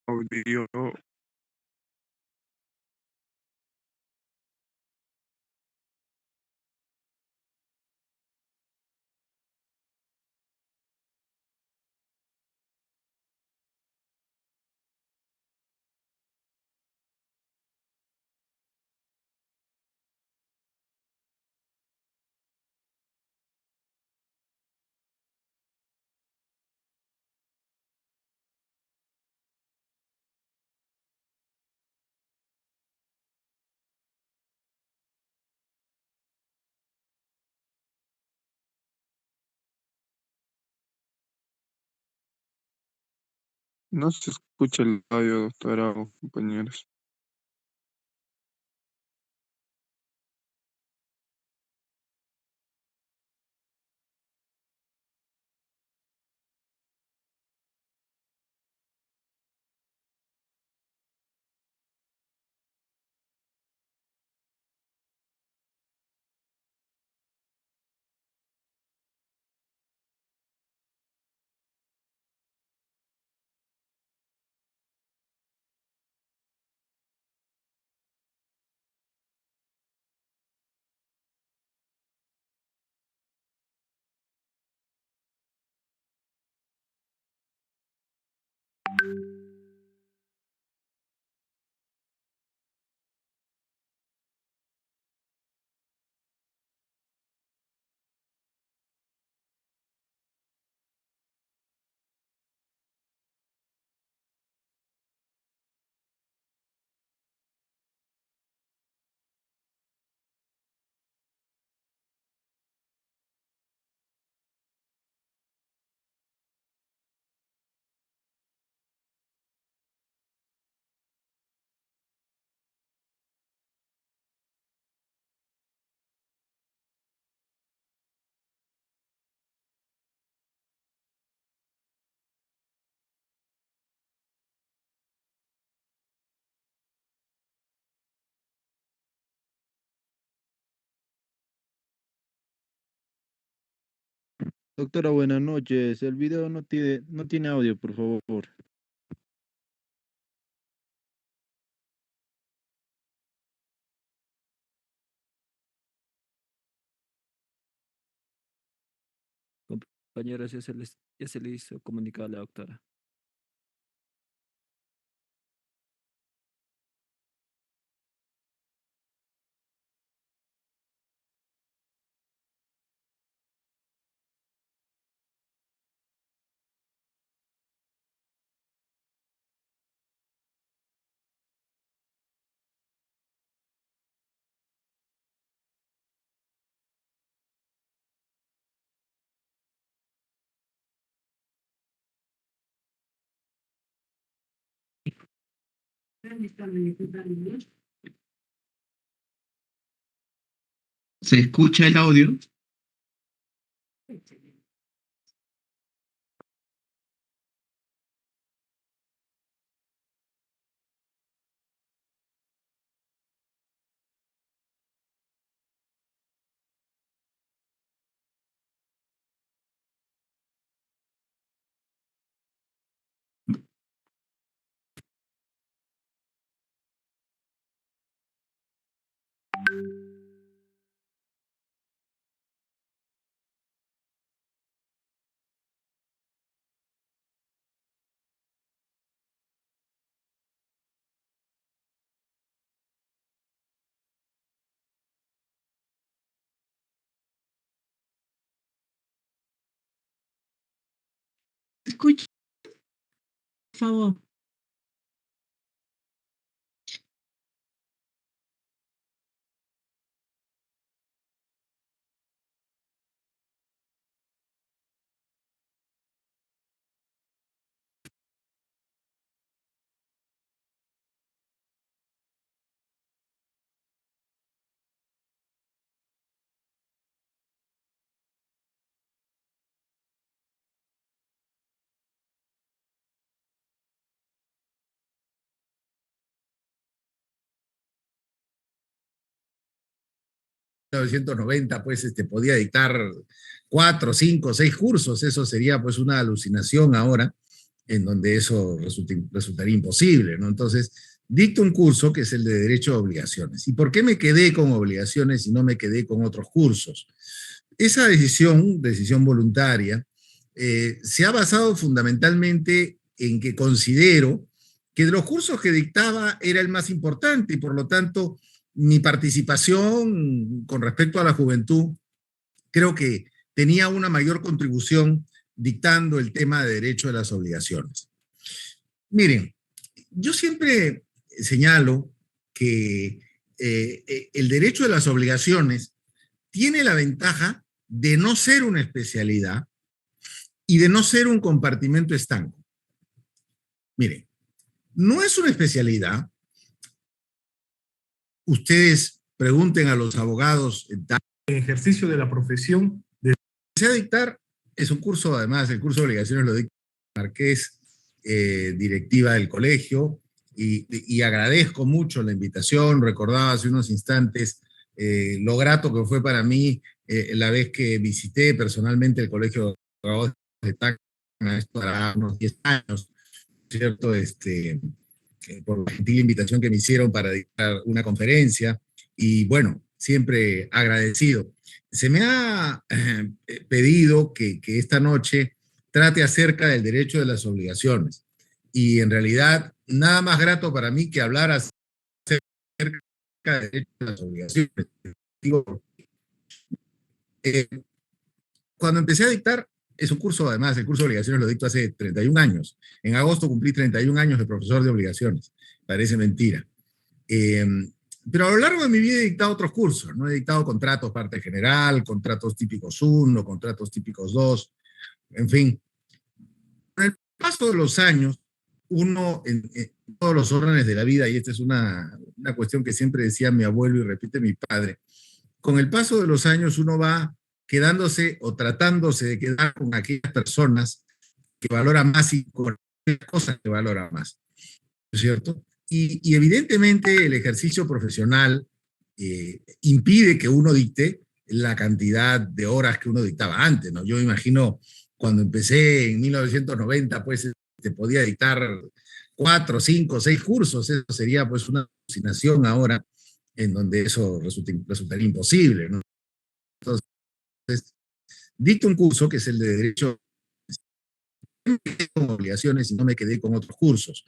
Audio. No se escucha el audio, doctora o compañeros. Doctora, buenas noches. El video no tiene audio, por favor. Compañeros, ya se le hizo comunicar a la doctora. ¿Se escucha el audio? Escucha, por favor. En 1990, pues, podía dictar 4, 5, 6 cursos. Eso sería, pues, una alucinación ahora, en donde eso resultaría imposible, ¿no? Entonces, dicto un curso que es el de Derecho de Obligaciones. ¿Y por qué me quedé con obligaciones y no me quedé con otros cursos? Esa decisión voluntaria, se ha basado fundamentalmente en que considero que de los cursos que dictaba era el más importante y por lo tanto mi participación con respecto a la juventud creo que tenía una mayor contribución dictando el tema de derecho de las obligaciones. Miren, yo siempre señalo que el derecho de las obligaciones tiene la ventaja de no ser una especialidad y de no ser un compartimento estanco. Miren, no es una especialidad. Ustedes pregunten a los abogados en ejercicio de la profesión. Se a dictar, es un curso, además, el curso de obligaciones lo dicta Marqués, directiva del colegio, y agradezco mucho la invitación. Recordaba hace unos instantes lo grato que fue para mí la vez que visité personalmente el colegio de abogados de Tacna, esto hará unos 10 años, ¿cierto? Por la gentil invitación que me hicieron para dictar una conferencia, y bueno, siempre agradecido. Se me ha pedido que esta noche trate acerca del derecho de las obligaciones, y en realidad nada más grato para mí que hablar acerca del derecho de las obligaciones. Digo, eh, cuando empecé a dictar, es un curso, además, el curso de obligaciones lo dicto hace 31 años. En agosto cumplí 31 años de profesor de obligaciones. Parece mentira. Eh, pero a lo largo de mi vida he dictado otros cursos, ¿no? He dictado contratos parte general, contratos típicos 1, contratos típicos 2, en fin. Con el paso de los años, uno en todos los órdenes de la vida, y esta es una cuestión que siempre decía mi abuelo y repite mi padre, con el paso de los años uno va quedándose o tratándose de quedar con aquellas personas que valora más y con aquellas cosas que valora más, ¿no es cierto? Y evidentemente el ejercicio profesional impide que uno dicte la cantidad de horas que uno dictaba antes, ¿no? Yo me imagino cuando empecé en 1990, pues podía dictar 4, 5, 6 cursos. Eso sería pues una alucinación ahora, en donde eso resultaría imposible, ¿no? Entonces, dicto un curso que es el de Derecho con obligaciones y no me quedé con otros cursos.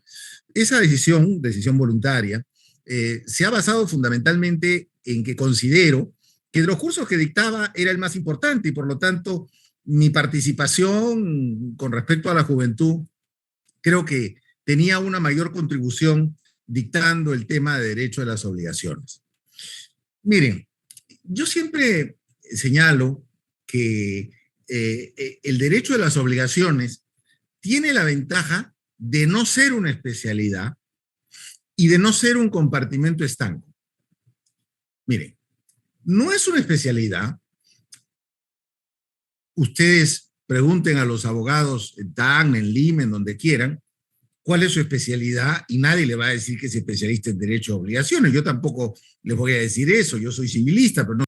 Esa decisión voluntaria, se ha basado fundamentalmente en que considero que de los cursos que dictaba era el más importante y por lo tanto mi participación con respecto a la juventud creo que tenía una mayor contribución dictando el tema de derecho de las obligaciones. Miren, yo siempre señalo que el derecho de las obligaciones tiene la ventaja de no ser una especialidad y de no ser un compartimento estanco. Miren, no es una especialidad. Ustedes pregunten a los abogados en TAN, en Lima, en donde quieran, cuál es su especialidad, y nadie le va a decir que es especialista en derecho de obligaciones. Yo tampoco les voy a decir eso. Yo soy civilista, pero no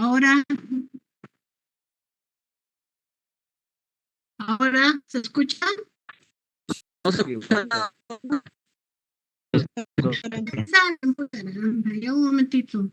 Ahora, ¿se escucha? No se escucha. Para empezar, caramba, ya un momentito.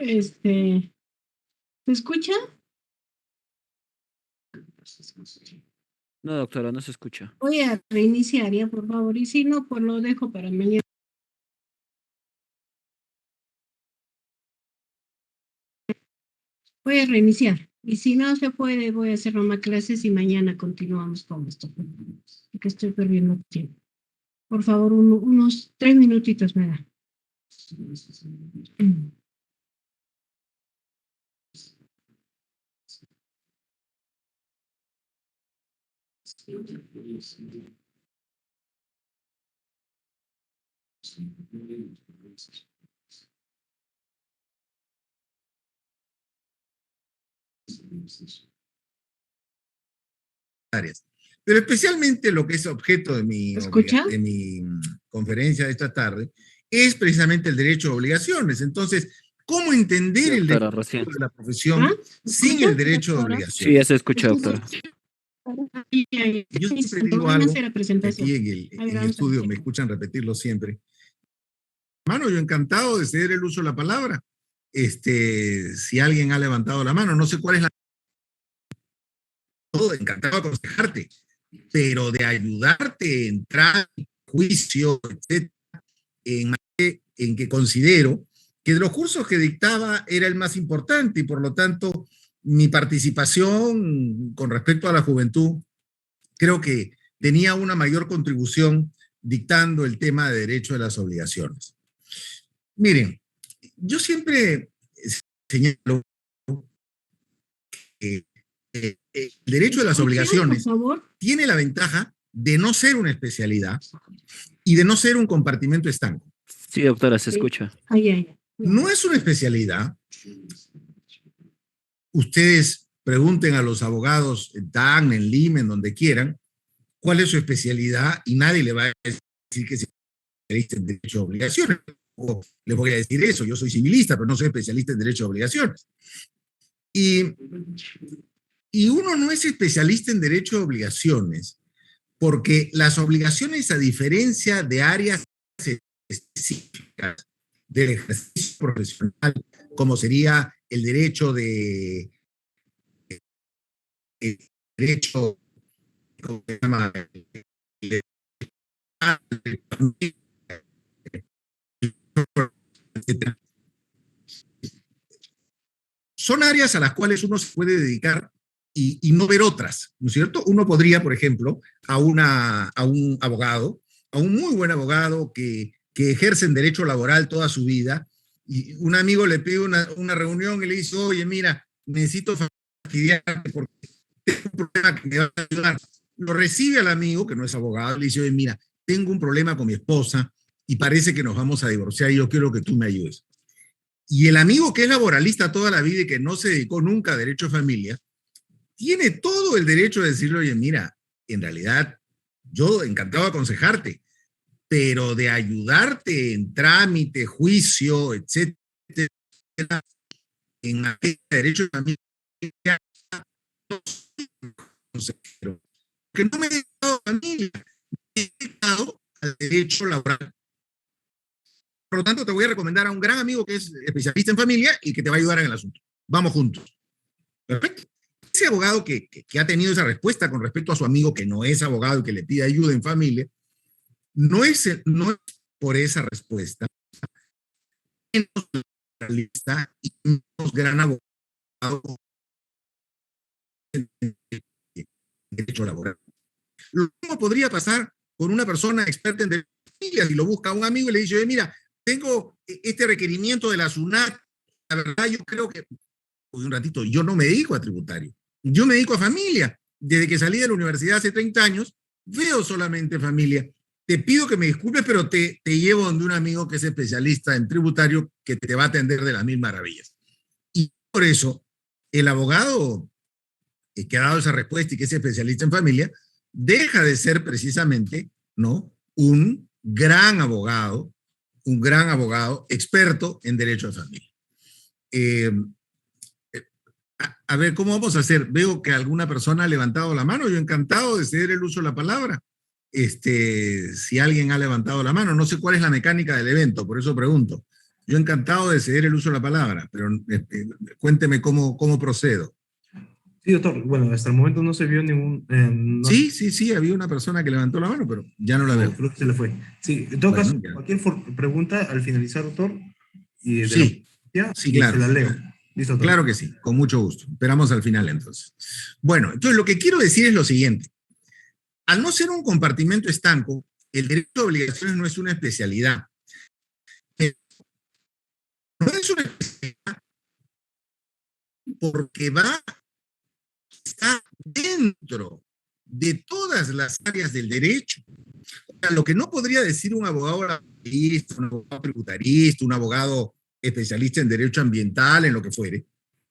¿Se escucha? No, doctora, no se escucha. Voy a reiniciar ya, por favor, y si no, pues lo dejo para mañana. Voy a reiniciar. Y si no se puede, voy a hacer nomás clases y mañana continuamos con esto. Porque estoy perdiendo tiempo. Por favor, unos 3 minutitos me da. Áreas. Pero especialmente lo que es objeto de ¿Escucha? de mi conferencia de esta tarde es precisamente el derecho a obligaciones. Entonces, ¿cómo entender Sí, el doctora, derecho recién. de la profesión ¿Ah? sin ¿Escucha? el derecho de Ahora. Sí, obligaciones? ya se escucha, doctora. Yo siempre digo Van a algo hacer la que presentación. aquí A ver, en el vamos a estudio ver. me escuchan repetirlo siempre. Hermano, yo encantado de ceder el uso de la palabra. Si alguien ha levantado la mano, no sé cuál es la... Todo, encantado de aconsejarte, pero de ayudarte a entrar en juicio, etcétera, en que considero que de los cursos que dictaba era el más importante y por lo tanto mi participación con respecto a la juventud creo que tenía una mayor contribución dictando el tema de derecho de las obligaciones. Miren, yo siempre señalo que el derecho de las Por obligaciones favor. tiene la ventaja de no ser una especialidad y de no ser un compartimento estanco. Sí, doctora, se escucha. No es una especialidad. Ustedes pregunten a los abogados en TAN, en Lima, en donde quieran, cuál es su especialidad y nadie le va a decir que es especialista en derecho de obligaciones. O les voy a decir eso, yo soy civilista, pero no soy especialista en derecho de obligaciones. Y uno no es especialista en derecho de obligaciones porque las obligaciones, a diferencia de áreas específicas del ejercicio profesional, como sería el derecho el derecho, ¿cómo se llama? etc. Son áreas a las cuales uno se puede dedicar y no ver otras, ¿no es cierto? Uno podría, por ejemplo, a un abogado, a un muy buen abogado que ejerce en derecho laboral toda su vida, y un amigo le pide una reunión y le dice, oye, mira, necesito fastidiarte porque tengo un problema que me va a ayudar. Lo recibe al amigo, que no es abogado, le dice, oye, mira, tengo un problema con mi esposa y parece que nos vamos a divorciar y yo quiero que tú me ayudes. Y el amigo que es laboralista toda la vida y que no se dedicó nunca a derecho de familia, tiene todo el derecho de decirle, oye, mira, en realidad yo encantado de aconsejarte, pero de ayudarte en trámite, juicio, etcétera, en materia de derecho de familia, no soy consejero, que no me he dedicado a familia, me he dedicado al derecho laboral. Por lo tanto, te voy a recomendar a un gran amigo que es especialista en familia y que te va a ayudar en el asunto. Vamos juntos. Perfecto. Ese abogado que ha tenido esa respuesta con respecto a su amigo que no es abogado y que le pide ayuda en familia, no es por esa respuesta menos realista y menos gran abogado en derecho laboral. Lo mismo podría pasar con una persona experta en derecho de familia, si lo busca a un amigo y le dice, oye, mira, tengo este requerimiento de la SUNAT, la verdad yo creo que, un ratito, yo no me dedico a tributario, yo me dedico a familia. Desde que salí de la universidad hace 30 años, veo solamente familia. Te pido que me disculpes, pero te llevo donde un amigo que es especialista en tributario que te va a atender de las mil maravillas. Y por eso, el abogado que ha dado esa respuesta y que es especialista en familia, deja de ser precisamente, ¿no?, un gran abogado experto en derecho de familia. A ver, ¿cómo vamos a hacer? Veo que alguna persona ha levantado la mano, yo encantado de ceder el uso de la palabra. Si alguien ha levantado la mano, no sé cuál es la mecánica del evento, por eso pregunto. Yo encantado de ceder el uso de la palabra, pero cuénteme cómo procedo. Sí, doctor. Bueno, hasta el momento no se vio ningún... Sí, había una persona que levantó la mano, pero ya no la veo. Creo que se le fue. Sí, en todo caso, Ya. cualquier pregunta al finalizar, doctor, y Sí, claro. se la leo. ¿Listo, doctor? Claro que sí, con mucho gusto. Esperamos al final entonces. Bueno, entonces lo que quiero decir es lo siguiente. Al no ser un compartimento estanco, el derecho de obligaciones no es una especialidad. No es una especialidad porque está dentro de todas las áreas del derecho. O sea, lo que no podría decir un abogado laboralista, un abogado tributarista, un abogado especialista en derecho ambiental, en lo que fuere,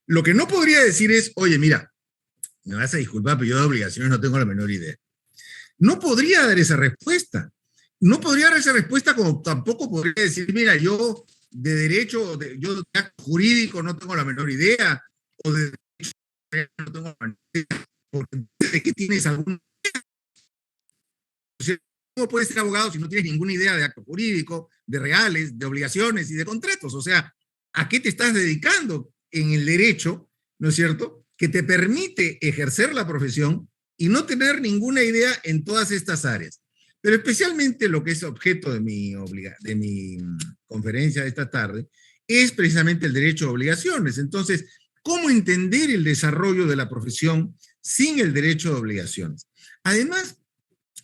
lo que no podría decir es, oye, mira, me vas a disculpar, pero yo de obligaciones no tengo la menor idea. No podría dar esa respuesta. No podría dar esa respuesta como tampoco podría decir, mira, yo de derecho, yo de acto jurídico no tengo la menor idea, o de derecho no tengo la menor idea, porque ¿de qué tienes alguna idea? O sea, ¿cómo puedes ser abogado si no tienes ninguna idea de acto jurídico, de reales, de obligaciones y de contratos? O sea, ¿a qué te estás dedicando en el derecho, no es cierto?, que te permite ejercer la profesión y no tener ninguna idea en todas estas áreas. Pero especialmente lo que es objeto de mi conferencia de esta tarde es precisamente el derecho a obligaciones. Entonces, ¿cómo entender el desarrollo de la profesión sin el derecho de obligaciones? Además,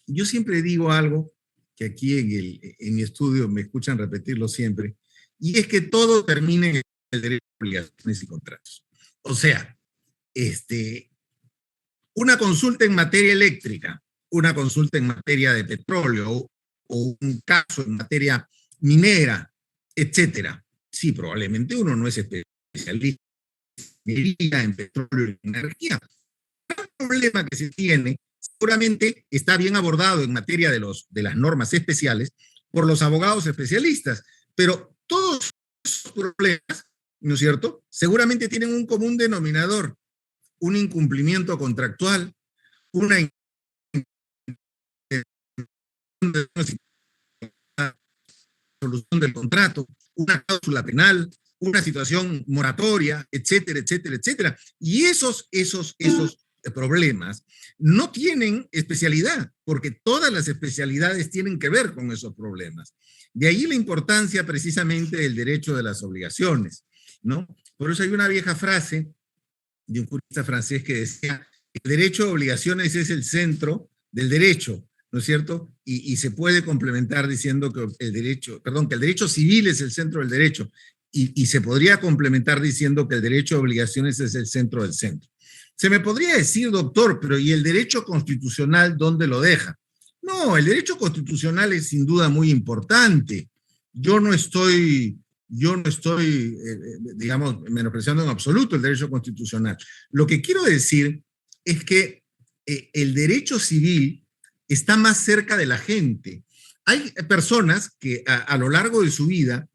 yo siempre digo algo que aquí en mi estudio me escuchan repetirlo siempre, y es que todo termina en el derecho a obligaciones y contratos. O sea, una consulta en materia eléctrica, una consulta en materia de petróleo o un caso en materia minera, etcétera. Sí, probablemente uno no es especialista en petróleo y energía. El problema que se tiene seguramente está bien abordado en materia de las normas especiales por los abogados especialistas, pero todos esos problemas, ¿no es cierto?, seguramente tienen un común denominador: un incumplimiento contractual, una solución del contrato, una cláusula penal, una situación moratoria, etcétera, etcétera, etcétera. Y esos problemas no tienen especialidad, porque todas las especialidades tienen que ver con esos problemas. De ahí la importancia precisamente del derecho de las obligaciones, ¿no? Por eso hay una vieja frase de un jurista francés que decía: el derecho de obligaciones es el centro del derecho, ¿no es cierto? Y se puede complementar diciendo que que el derecho civil es el centro del derecho, y se podría complementar diciendo que el derecho de obligaciones es el centro del centro. Se me podría decir, doctor, pero ¿y el derecho constitucional dónde lo deja? No, el derecho constitucional es sin duda muy importante. Yo no estoy, digamos, menospreciando en absoluto el derecho constitucional. Lo que quiero decir es que el derecho civil está más cerca de la gente. Hay personas que a lo largo de su vida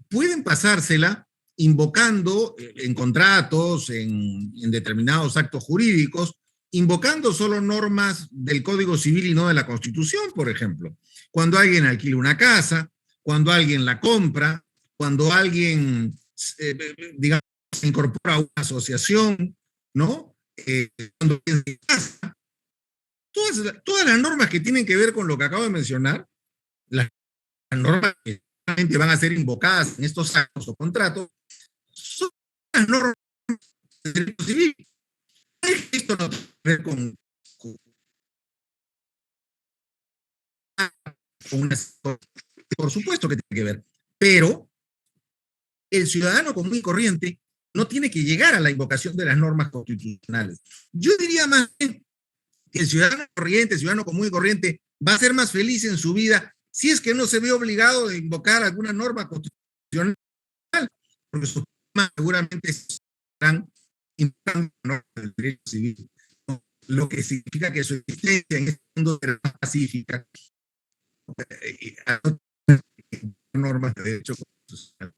pueden pasársela invocando en contratos, en determinados actos jurídicos, invocando solo normas del Código Civil y no de la Constitución, por ejemplo. Cuando alguien alquila una casa, cuando alguien la compra, cuando alguien, digamos, se incorpora a una asociación, ¿no? Cuando alguien casa, todas las normas que tienen que ver con lo que acabo de mencionar, las normas que van a ser invocadas en estos actos o contratos, son las normas del derecho civil. Esto no tiene que ver con una... Por supuesto que tiene que ver, pero el ciudadano común y corriente no tiene que llegar a la invocación de las normas constitucionales. Yo diría más bien que el ciudadano corriente, el ciudadano común y corriente, va a ser más feliz en su vida si es que no se ve obligado a invocar alguna norma constitucional, porque sus temas seguramente estarán invocando normas del derecho civil, ¿no? Lo que significa que su existencia en este mundo será más pacífica, normas de derecho constitucional.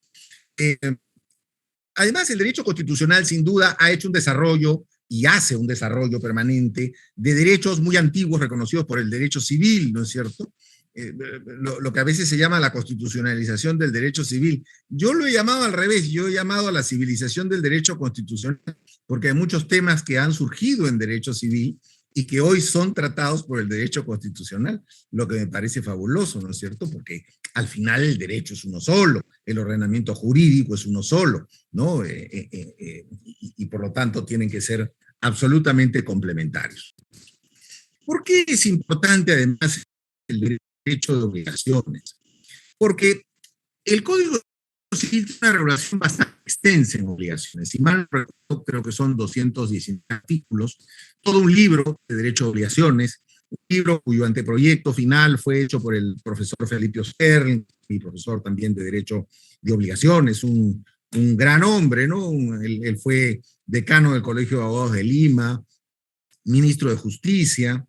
Además, el derecho constitucional sin duda ha hecho un desarrollo y hace un desarrollo permanente de derechos muy antiguos reconocidos por el derecho civil, ¿no es cierto? Lo que a veces se llama la constitucionalización del derecho civil. Yo lo he llamado al revés, yo he llamado a la civilización del derecho constitucional, porque hay muchos temas que han surgido en derecho civil y que hoy son tratados por el derecho constitucional, lo que me parece fabuloso, ¿no es cierto? Porque al final el derecho es uno solo, el ordenamiento jurídico es uno solo, ¿no? Y por lo tanto tienen que ser absolutamente complementarios. ¿Por qué es importante además el derecho de obligaciones? Porque el Código Civil tiene una regulación bastante extensa en obligaciones. Si mal no recuerdo, creo que son 219 artículos, todo un libro de derecho de obligaciones, un libro cuyo anteproyecto final fue hecho por el profesor Felipe Osterl, mi profesor también de derecho de obligaciones, un gran hombre, ¿no? Él fue decano del Colegio de Abogados de Lima, ministro de Justicia,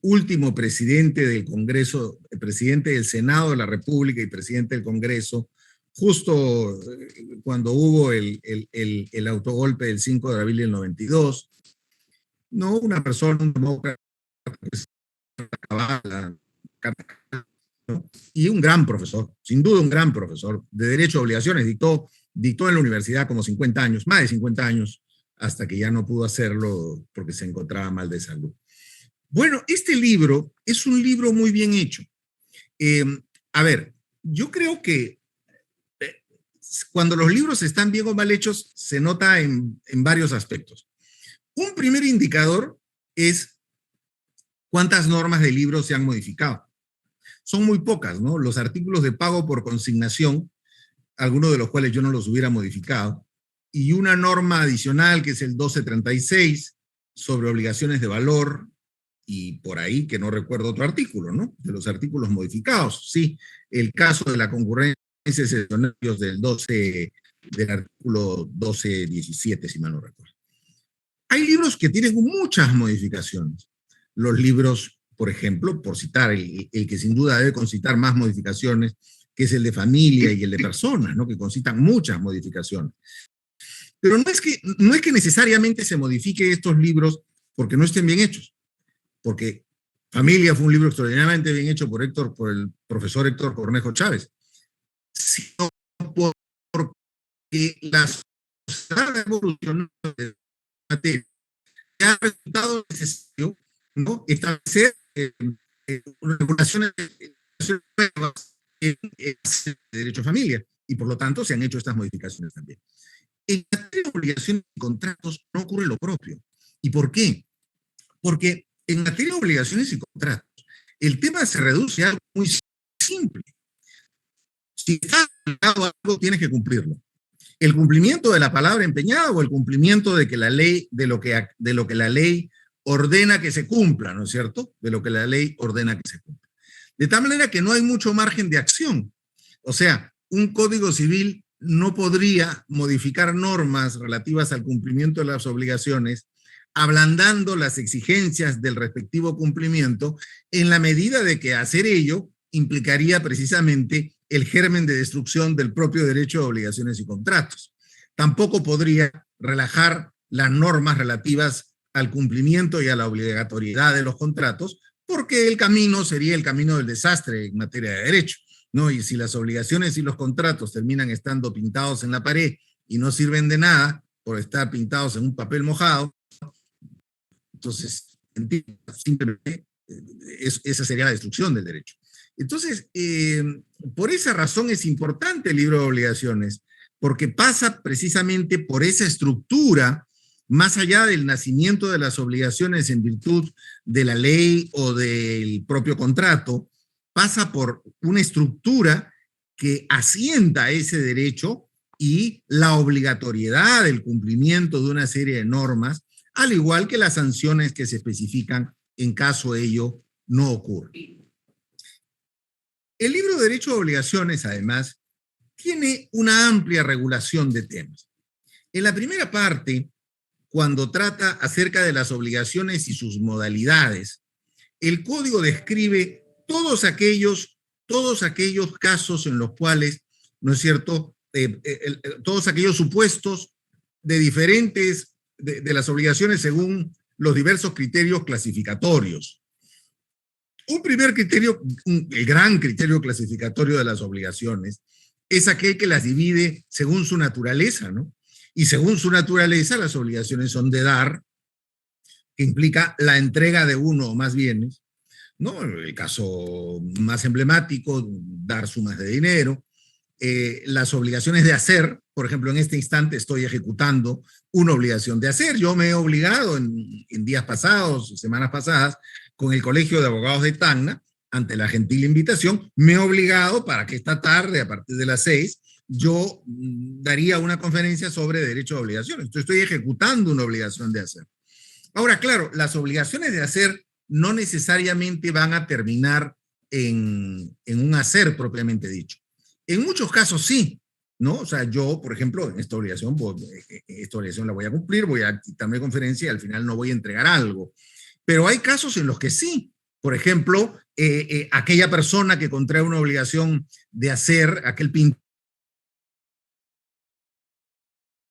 último presidente del Congreso, presidente del Senado de la República y presidente del Congreso, justo cuando hubo el autogolpe del 5 de abril del 92, ¿no? Una persona, un demócrata, ¿no? Y un gran profesor, sin duda un gran profesor de Derecho de Obligaciones, dictó en la universidad como 50 años, más de 50 años, hasta que ya no pudo hacerlo porque se encontraba mal de salud. Bueno, este libro es un libro muy bien hecho. A ver, yo creo que cuando los libros están bien o mal hechos, se nota en varios aspectos. Un primer indicador es cuántas normas de libros se han modificado. Son muy pocas, ¿no? Los artículos de pago por consignación, algunos de los cuales yo no los hubiera modificado, y una norma adicional que es el 1236 sobre obligaciones de valor, y por ahí que no recuerdo otro artículo, ¿no? De los artículos modificados, sí, el caso de la concurrencia excepcionales del artículo 1217, si mal no recuerdo. Hay libros que tienen muchas modificaciones. Los libros, por ejemplo, por citar, el que sin duda debe concitar más modificaciones, que es el de familia y el de personas, ¿no? Que concitan muchas modificaciones. Pero no es que necesariamente se modifique estos libros porque no estén bien hechos, porque Familia fue un libro extraordinariamente bien hecho por el profesor Héctor Cornejo Chávez, sino porque la sociedad ha evolucionado de materia ha resultado necesario, ¿no?, establecer regulaciones nuevas en el derecho a familia, y por lo tanto se han hecho estas modificaciones también. En materia de obligaciones y contratos no ocurre lo propio. ¿Y por qué? Porque en materia de obligaciones y contratos, el tema se reduce a algo muy simple. Si estás obligado a algo, tienes que cumplirlo. El cumplimiento de la palabra empeñada o el cumplimiento de que la ley, de lo que la ley ordena que se cumpla, ¿no es cierto? De lo que la ley ordena que se cumpla. De tal manera que no hay mucho margen de acción. O sea, un código civil no podría modificar normas relativas al cumplimiento de las obligaciones, ablandando las exigencias del respectivo cumplimiento, en la medida de que hacer ello implicaría precisamente el germen de destrucción del propio derecho de obligaciones y contratos. Tampoco podría relajar las normas relativas al cumplimiento y a la obligatoriedad de los contratos, porque el camino sería el camino del desastre en materia de derecho, ¿no? Y si las obligaciones y los contratos terminan estando pintados en la pared y no sirven de nada por estar pintados en un papel mojado, entonces, simplemente esa sería la destrucción del derecho. Entonces, por esa razón es importante el libro de obligaciones, porque pasa precisamente por esa estructura, más allá del nacimiento de las obligaciones en virtud de la ley o del propio contrato, pasa por una estructura que asienta ese derecho y la obligatoriedad del cumplimiento de una serie de normas, al igual que las sanciones que se especifican en caso ello no ocurra. El libro de Derecho de Obligaciones, además, tiene una amplia regulación de temas. En la primera parte, cuando trata acerca de las obligaciones y sus modalidades, el Código describe todos aquellos casos en los cuales, ¿no es cierto?, todos aquellos supuestos de diferentes, de las obligaciones según los diversos criterios clasificatorios. Un primer criterio, el gran criterio clasificatorio de las obligaciones, es aquel que las divide según su naturaleza, ¿no? Y según su naturaleza, las obligaciones son de dar, que implica la entrega de uno o más bienes, ¿no? El caso más emblemático, dar sumas de dinero. Las obligaciones de hacer, por ejemplo, en este instante estoy ejecutando una obligación de hacer. Yo me he obligado en días pasados, semanas pasadas, con el Colegio de Abogados de Tacna, ante la gentil invitación, me he obligado para que esta tarde, a partir de las 6, yo daría una conferencia sobre derecho de obligaciones. Entonces estoy ejecutando una obligación de hacer. Ahora, claro, las obligaciones de hacer no necesariamente van a terminar en un hacer propiamente dicho. En muchos casos sí, ¿no? O sea, yo, por ejemplo, en esta obligación la voy a cumplir, voy a quitarme conferencia y al final no voy a entregar algo. Pero hay casos en los que sí. Por ejemplo, aquella persona que contrae una obligación de hacer, aquel pintor,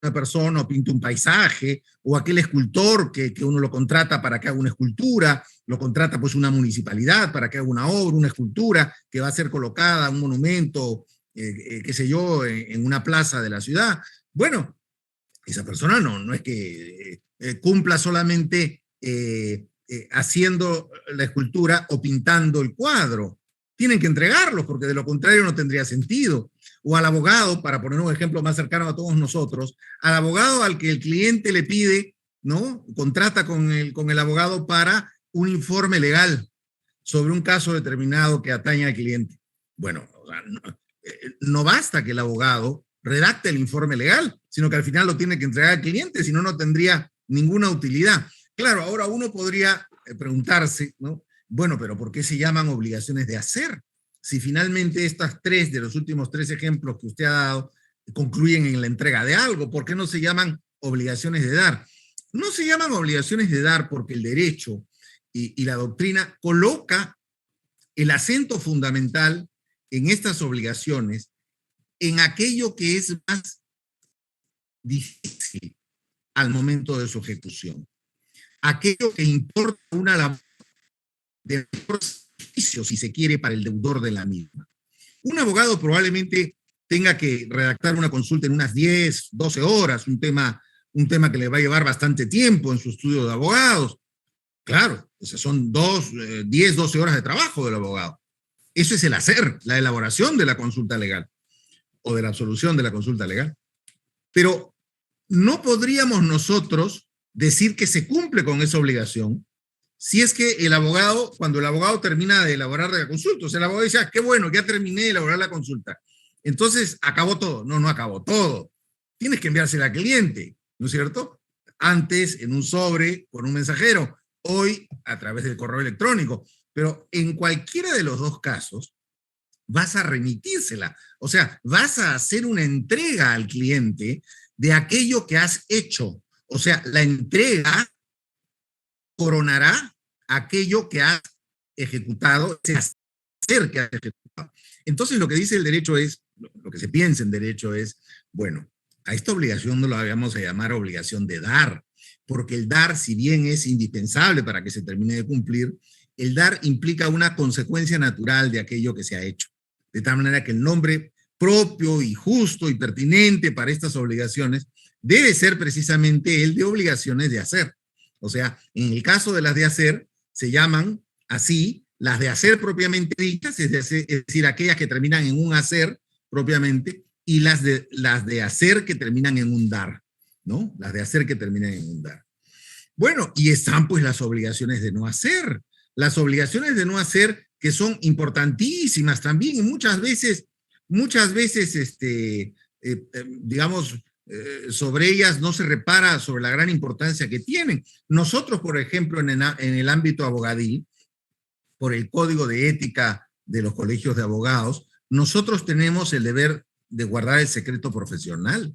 una persona o pinta un paisaje, o aquel escultor que uno lo contrata para que haga una escultura, lo contrata pues una municipalidad para que haga una obra, una escultura que va a ser colocada, un monumento, qué sé yo, en una plaza de la ciudad. Bueno, esa persona no es que cumpla solamente haciendo la escultura o pintando el cuadro. Tienen que entregarlos porque de lo contrario no tendría sentido. O al abogado, para poner un ejemplo más cercano a todos nosotros, al abogado al que el cliente le pide, ¿no? Contrata con el abogado para un informe legal sobre un caso determinado que atañe al cliente. Bueno, no basta que el abogado redacte el informe legal, sino que al final lo tiene que entregar al cliente, si no, no tendría ninguna utilidad. Claro, ahora uno podría preguntarse, ¿no? Bueno, pero ¿por qué se llaman obligaciones de hacer? Si finalmente estas tres de los últimos 3 ejemplos que usted ha dado concluyen en la entrega de algo, ¿por qué no se llaman obligaciones de dar? No se llaman obligaciones de dar porque el derecho y la doctrina coloca el acento fundamental en estas obligaciones en aquello que es más difícil al momento de su ejecución. Aquello que importa una labor de beneficio, si se quiere, para el deudor de la misma. Un abogado probablemente tenga que redactar una consulta en unas 10, 12 horas, un tema un tema que le va a llevar bastante tiempo en su estudio de abogados. Claro, o sea, son 10, 12 horas de trabajo del abogado. Eso es el hacer, la elaboración de la consulta legal o de la absolución de la consulta legal. Pero no podríamos nosotros decir que se cumple con esa obligación si es que el abogado, cuando el abogado termina de elaborar la consulta, o sea, el abogado dice, qué bueno, ya terminé de elaborar la consulta. Entonces, acabó todo. No, no acabó todo. Tienes que enviársela al cliente, ¿no es cierto? Antes, en un sobre, con un mensajero. Hoy, a través del correo electrónico. Pero en cualquiera de los dos casos, vas a remitírsela. O sea, vas a hacer una entrega al cliente de aquello que has hecho. O sea, la entrega coronará aquello que has ejecutado, ese hacer que has ejecutado. Entonces, lo que dice el derecho es, lo que se piensa en derecho es, bueno, a esta obligación no la vamos a llamar obligación de dar, porque el dar, si bien es indispensable para que se termine de cumplir, el dar implica una consecuencia natural de aquello que se ha hecho. De tal manera que el nombre propio y justo y pertinente para estas obligaciones debe ser precisamente el de obligaciones de hacer. O sea, en el caso de las de hacer, se llaman así las de hacer propiamente dichas, es decir, aquellas que terminan en un hacer propiamente, y las de hacer que terminan en un dar, ¿no? Las de hacer que terminan en un dar. Bueno, y están pues las obligaciones de no hacer. Las obligaciones de no hacer que son importantísimas también, y muchas veces, digamos, sobre ellas no se repara sobre la gran importancia que tienen. Nosotros, por ejemplo, en el ámbito abogadil, por el Código de Ética de los colegios de abogados, nosotros tenemos el deber de guardar el secreto profesional.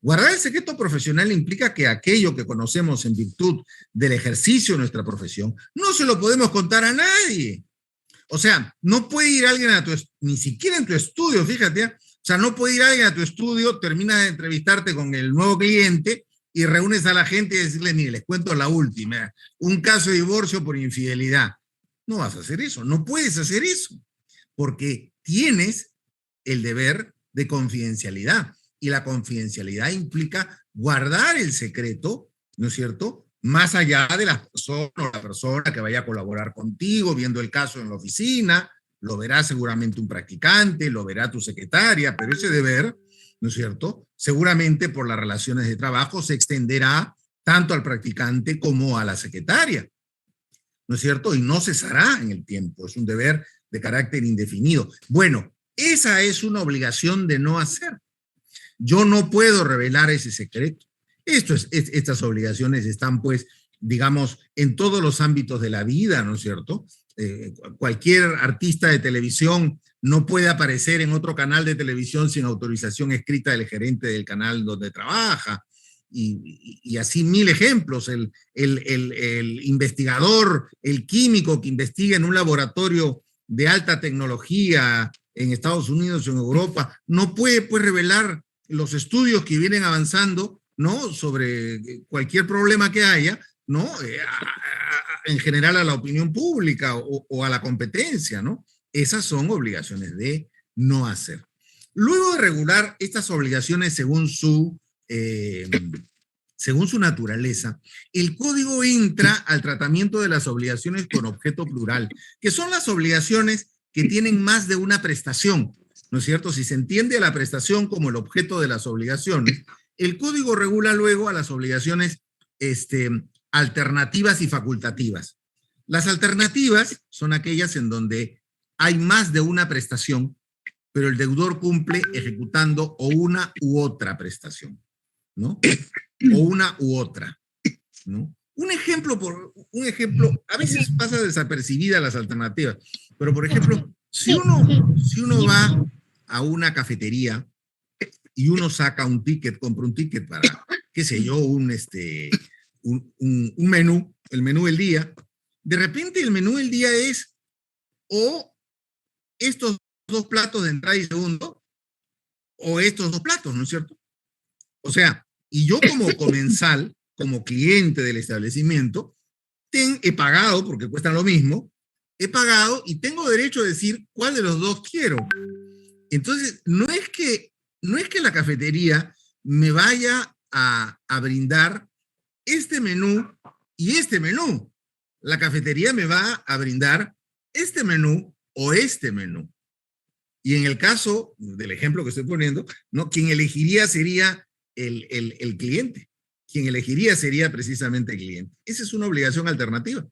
Guardar el secreto profesional implica que aquello que conocemos en virtud del ejercicio de nuestra profesión, no se lo podemos contar a nadie. O sea, no puede ir alguien ni siquiera en tu estudio, fíjate, o sea, no puede ir alguien a tu estudio, terminas de entrevistarte con el nuevo cliente y reúnes a la gente y decirle, mire, les cuento la última, un caso de divorcio por infidelidad. No vas a hacer eso, no puedes hacer eso, porque tienes el deber de confidencialidad, y la confidencialidad implica guardar el secreto, ¿no es cierto?, más allá de la persona que vaya a colaborar contigo, viendo el caso en la oficina, lo verá seguramente un practicante, lo verá tu secretaria, pero ese deber, ¿no es cierto?, seguramente por las relaciones de trabajo se extenderá tanto al practicante como a la secretaria, ¿no es cierto?, y no cesará en el tiempo, es un deber de carácter indefinido. Bueno, esa es una obligación de no hacer. Yo no puedo revelar ese secreto. Estas obligaciones están, pues, digamos, en todos los ámbitos de la vida, ¿no es cierto? Cualquier artista de televisión no puede aparecer en otro canal de televisión sin autorización escrita del gerente del canal donde trabaja. Y así mil ejemplos. El investigador, el químico que investiga en un laboratorio de alta tecnología en Estados Unidos o en Europa, no puede, pues, revelar los estudios que vienen avanzando, ¿no?, sobre cualquier problema que haya, ¿no?, en general a la opinión pública o a la competencia, ¿no? Esas son obligaciones de no hacer. Luego de regular estas obligaciones según su naturaleza, el código entra al tratamiento de las obligaciones con objeto plural, que son las obligaciones que tienen más de una prestación, ¿no es cierto? Si se entiende a la prestación como el objeto de las obligaciones, el código regula luego a las obligaciones alternativas y facultativas. Las alternativas son aquellas en donde hay más de una prestación, pero el deudor cumple ejecutando o una u otra prestación, ¿no? O una u otra, ¿no? Un ejemplo, a veces pasa desapercibida las alternativas, pero por ejemplo, si uno va a una cafetería y uno saca un ticket, compra un ticket para, qué sé yo, un menú, el menú del día, de repente el menú del día es o estos dos platos de entrada y segundo, o estos dos platos, ¿no es cierto? O sea, y yo como comensal, como cliente del establecimiento, he pagado, porque cuestan lo mismo, he pagado y tengo derecho a decir cuál de los dos quiero. Entonces, no es que la cafetería me vaya a brindar este menú y este menú. La cafetería me va a brindar este menú o este menú. Y en el caso del ejemplo que estoy poniendo, ¿no? Quien elegiría sería el cliente. Quien elegiría sería precisamente el cliente. Esa es una obligación alternativa.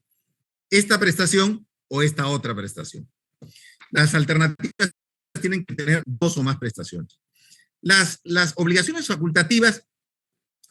Esta prestación o esta otra prestación. Las alternativas tienen que tener 2 o más prestaciones. Las obligaciones facultativas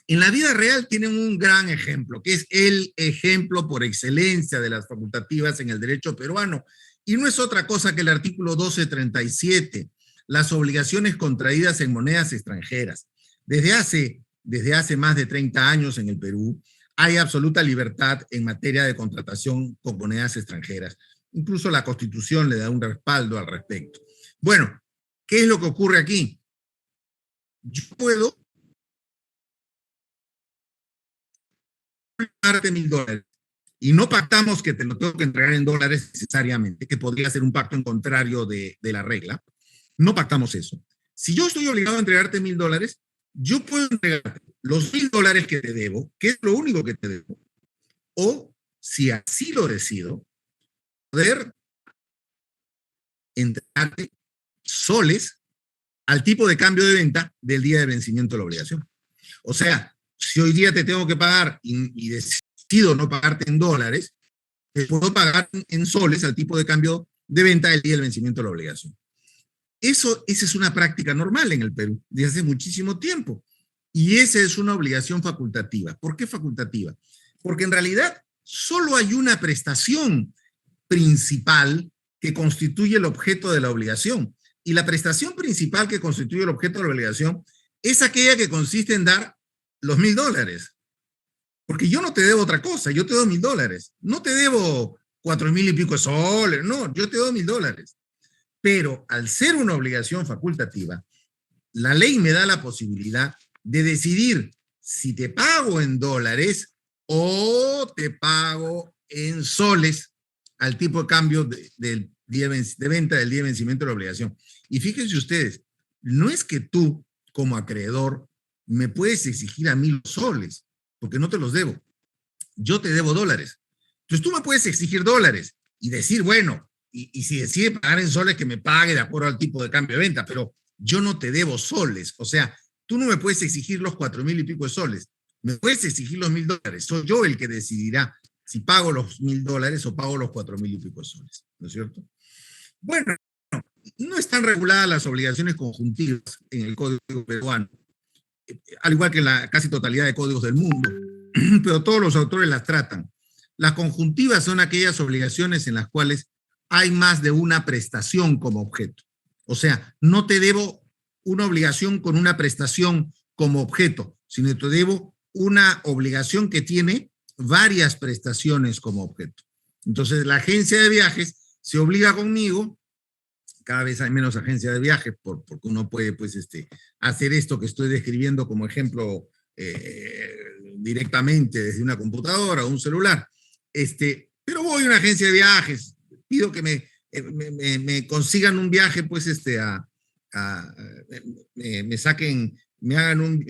en la vida real tienen un gran ejemplo, que es el ejemplo por excelencia de las facultativas en el derecho peruano. Y no es otra cosa que el artículo 1237, las obligaciones contraídas en monedas extranjeras. Desde hace más de 30 años en el Perú hay absoluta libertad en materia de contratación con monedas extranjeras. Incluso la Constitución le da un respaldo al respecto. Bueno, ¿qué es lo que ocurre aquí? Yo puedo pagarte $1,000 y no pactamos que te lo tengo que entregar en dólares necesariamente, que podría ser un pacto en contrario de la regla. No pactamos eso. Si yo estoy obligado a entregarte $1,000, yo puedo entregarte los $1,000 que te debo, que es lo único que te debo, o si así lo decido, poder entregarte soles al tipo de cambio de venta del día de vencimiento de la obligación. O sea, si hoy día te tengo que pagar y decido no pagarte en dólares, te puedo pagar en soles al tipo de cambio de venta del día del vencimiento de la obligación. Esa es una práctica normal en el Perú, desde hace muchísimo tiempo. Y esa es una obligación facultativa. ¿Por qué facultativa? Porque en realidad solo hay una prestación principal que constituye el objeto de la obligación. Y la prestación principal que constituye el objeto de la obligación es aquella que consiste en dar los $1,000. Porque yo no te debo otra cosa, yo te doy $1,000. No te debo 4,000 y pico de soles, no, yo te doy $1,000. Pero al ser una obligación facultativa, la ley me da la posibilidad de decidir si te pago en dólares o te pago en soles al tipo de cambio de venta del día de vencimiento de la obligación. Y fíjense ustedes, no es que tú, como acreedor, me puedes exigir a mí los soles, porque no te los debo. Yo te debo dólares. Entonces tú me puedes exigir dólares y decir, bueno, y si decide pagar en soles, que me pague de acuerdo al tipo de cambio de venta, pero yo no te debo soles. O sea, tú no me puedes exigir los 4,000 y pico de soles. Me puedes exigir los $1,000. Soy yo el que decidirá si pago los $1,000 o pago los 4,000 y pico de soles. ¿No es cierto? Bueno, no están reguladas las obligaciones conjuntivas en el Código peruano, al igual que en la casi totalidad de códigos del mundo, pero todos los autores las tratan. Las conjuntivas son aquellas obligaciones en las cuales hay más de una prestación como objeto. O sea, no te debo una obligación con una prestación como objeto, sino te debo una obligación que tiene varias prestaciones como objeto. Entonces, la agencia de viajes se obliga conmigo, cada vez hay menos agencias de viajes porque uno puede pues, hacer esto que estoy describiendo como ejemplo directamente desde una computadora o un celular. Pero voy a una agencia de viajes, pido que me consigan un viaje, pues me saquen, me hagan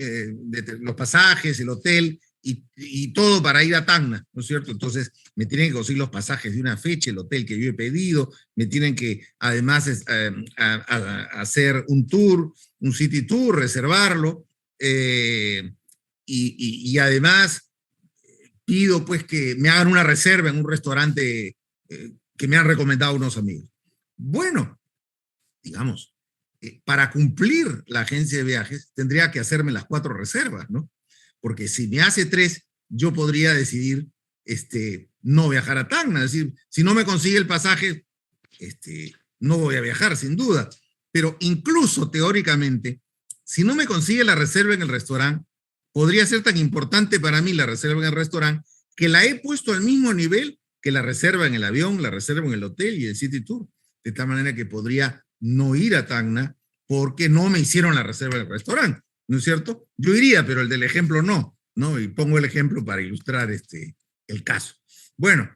los pasajes, el hotel y todo para ir a Tacna, ¿no es cierto? Entonces me tienen que conseguir los pasajes de una fecha, el hotel que yo he pedido, me tienen que además hacer un tour, un city tour, reservarlo, y además pido pues que me hagan una reserva en un restaurante que me han recomendado unos amigos. Bueno, digamos, para cumplir la agencia de viajes tendría que hacerme las 4 reservas, ¿no? Porque si me hace 3, yo podría decidir no viajar a Tacna. Es decir, si no me consigue el pasaje, no voy a viajar, sin duda. Pero incluso teóricamente, si no me consigue la reserva en el restaurante, podría ser tan importante para mí la reserva en el restaurante que la he puesto al mismo nivel que la reserva en el avión, la reserva en el hotel y el city tour. De tal manera que podría no ir a Tacna porque no me hicieron la reserva en el restaurante. ¿No es cierto? Yo iría, pero el del ejemplo no, ¿no? Y pongo el ejemplo para ilustrar el caso. Bueno,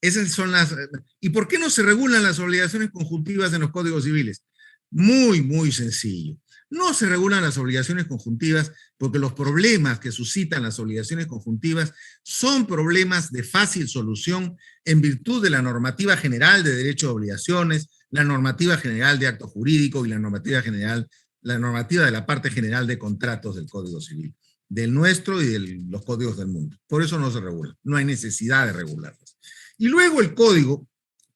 esas son las... ¿Y por qué no se regulan las obligaciones conjuntivas en los códigos civiles? Muy, muy sencillo. No se regulan las obligaciones conjuntivas porque los problemas que suscitan las obligaciones conjuntivas son problemas de fácil solución en virtud de la normativa general de derecho de obligaciones, la normativa general de acto jurídico y la normativa de la parte general de contratos del Código Civil, del nuestro y de los códigos del mundo. Por eso no se regula, no hay necesidad de regularlas. Y luego el código,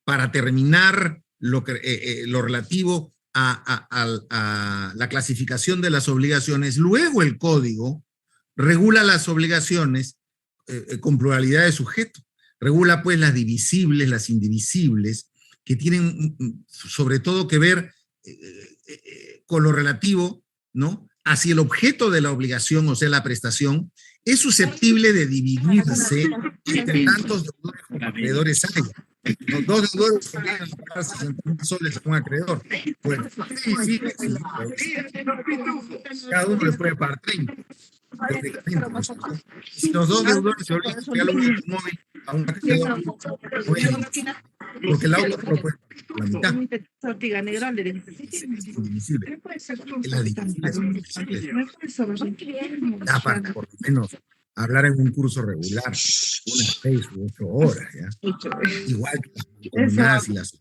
para terminar lo relativo a la clasificación de las obligaciones, luego el código regula las obligaciones con pluralidad de sujeto. Regula pues las divisibles, las indivisibles, que tienen sobre todo que ver con lo relativo, ¿no?, hacia el objeto de la obligación, o sea, la prestación, es susceptible de dividirse entre tantos deudores como acreedores haya. Los dos deudores podrían pagar 60.000 soles a un acreedor. Pues, sí, cada uno le puede pagar 30. Si los dos deudores se obligan a pagar un automóvil a un acreedor, porque el auto no puede pagar la mitad. Es indivisible. La divisible es indivisible. Ya para por lo menos hablar en un curso regular, unas 6 u 8 horas, ¿ya? Igual que las comunidades y las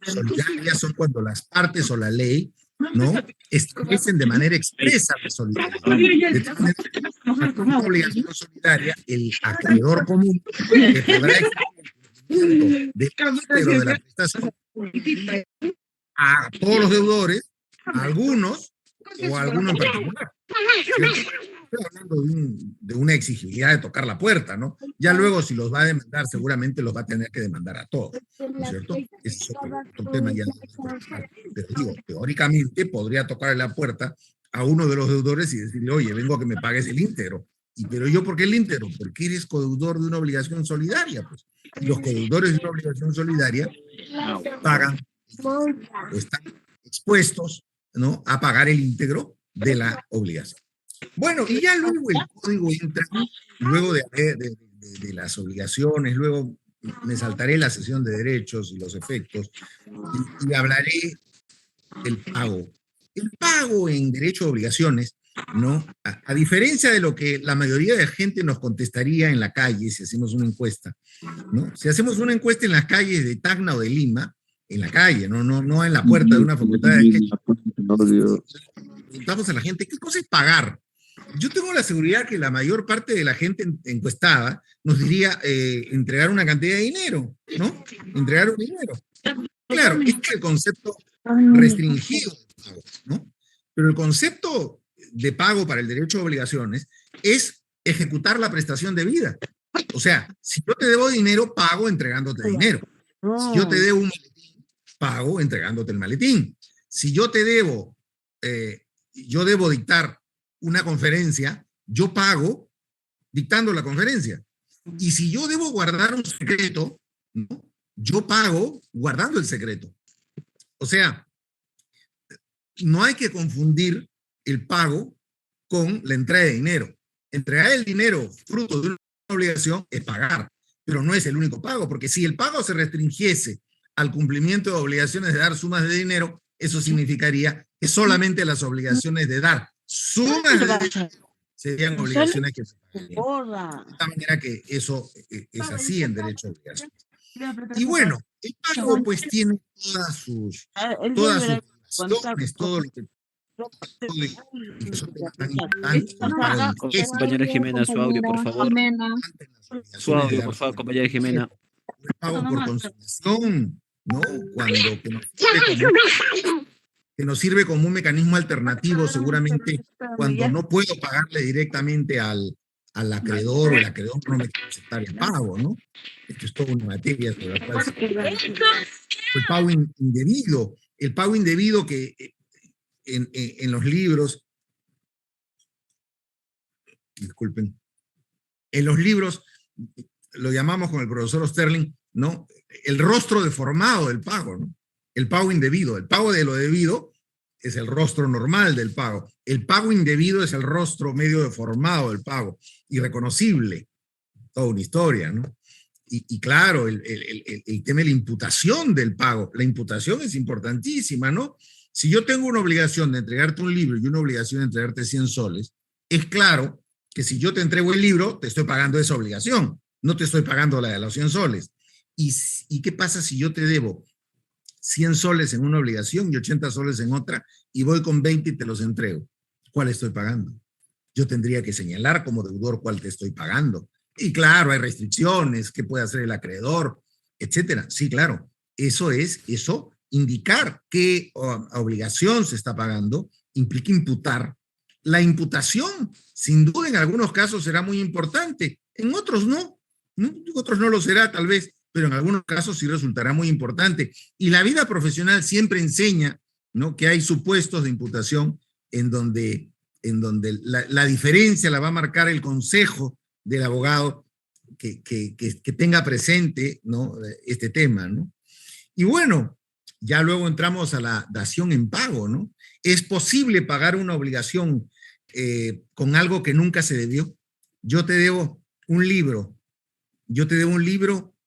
solidarias son cuando las partes o la ley, ¿no?, establecen de manera expresa la solidaridad. De tal manera que como obligación solidaria, el acreedor común que podrá exigir de la prestación a todos los deudores, a algunos o a alguno en particular. Estoy hablando de una exigibilidad de tocar la puerta, ¿no? Ya luego, si los va a demandar, seguramente los va a tener que demandar a todos, ¿no es cierto? Ese es otro tema ya. Pero digo, teóricamente podría tocarle la puerta a uno de los deudores y decirle, oye, vengo a que me pagues el íntegro. Pero yo, ¿por qué el íntegro? Porque eres codeudor de una obligación solidaria, pues. Y los codeudores de una obligación solidaria pagan, o están expuestos, ¿no?, a pagar el íntegro de la obligación. Bueno, y ya luego el código entra, luego de las obligaciones, luego me saltaré la sesión de derechos y los efectos, y hablaré del pago. El pago en derecho de obligaciones, ¿no?, a diferencia de lo que la mayoría de gente nos contestaría en la calle si hacemos una encuesta, ¿no? Si hacemos una encuesta en las calles de Tacna o de Lima, en la calle, no en la puerta de una facultad de derecho, preguntamos a la gente, ¿qué cosa es pagar? Yo tengo la seguridad que la mayor parte de la gente encuestada nos diría entregar una cantidad de dinero, ¿no? Entregar un dinero. Claro, este es el concepto restringido de pago, ¿no? Pero el concepto de pago para el derecho de obligaciones es ejecutar la prestación debida. O sea, si yo te debo dinero, pago entregándote dinero. Si yo te debo un maletín, pago entregándote el maletín. Si yo te debo, yo debo dictar una conferencia, yo pago dictando la conferencia. Y si yo debo guardar un secreto, ¿no?, yo pago guardando el secreto. O sea, no hay que confundir el pago con la entrega de dinero. Entregar el dinero fruto de una obligación es pagar, pero no es el único pago, porque si el pago se restringiese al cumplimiento de obligaciones de dar sumas de dinero, eso significaría que solamente las obligaciones de dar sumas de dinero serían obligaciones que se pagarían. De tal manera que eso es así en derecho a obligaciones. Y bueno, el pago pues tiene todas sus relaciones, todo lo que... Compañera Jimena, su audio, por favor. Su audio, por favor, compañera Jimena. El pago por consignación, ¿no? Cuando que nos sirve como un mecanismo alternativo, seguramente cuando no puedo pagarle directamente al acreedor, o el acreedor no me quiere aceptar el pago, ¿no? Esto es toda una materia sobre la cual el pago indebido que en los libros, disculpen, en los libros lo llamamos con el profesor Osterling, ¿no?, el rostro deformado del pago, ¿no? El pago indebido. El pago de lo debido es el rostro normal del pago. El pago indebido es el rostro medio deformado del pago, irreconocible. Toda una historia, ¿no? Y claro, el tema de la imputación del pago. La imputación es importantísima, ¿no? Si yo tengo una obligación de entregarte un libro y una obligación de entregarte 100 soles, es claro que si yo te entrego el libro, te estoy pagando esa obligación, no te estoy pagando la de los 100 soles. ¿Y qué pasa si yo te debo 100 soles en una obligación y 80 soles en otra, y voy con 20 y te los entrego? ¿Cuál estoy pagando? Yo tendría que señalar como deudor cuál te estoy pagando. Y claro, hay restricciones, qué puede hacer el acreedor, etcétera. Sí, claro, eso indicar qué obligación se está pagando, implica imputar. La imputación, sin duda, en algunos casos será muy importante, en otros no. Otros no lo será tal vez, pero en algunos casos sí resultará muy importante. Y la vida profesional siempre enseña, ¿no?, que hay supuestos de imputación en donde la diferencia la va a marcar el consejo del abogado que tenga presente, ¿no?, este tema, ¿no? Y bueno, ya luego entramos a la dación en pago, ¿no? ¿Es posible pagar una obligación con algo que nunca se debió? Yo te debo un libro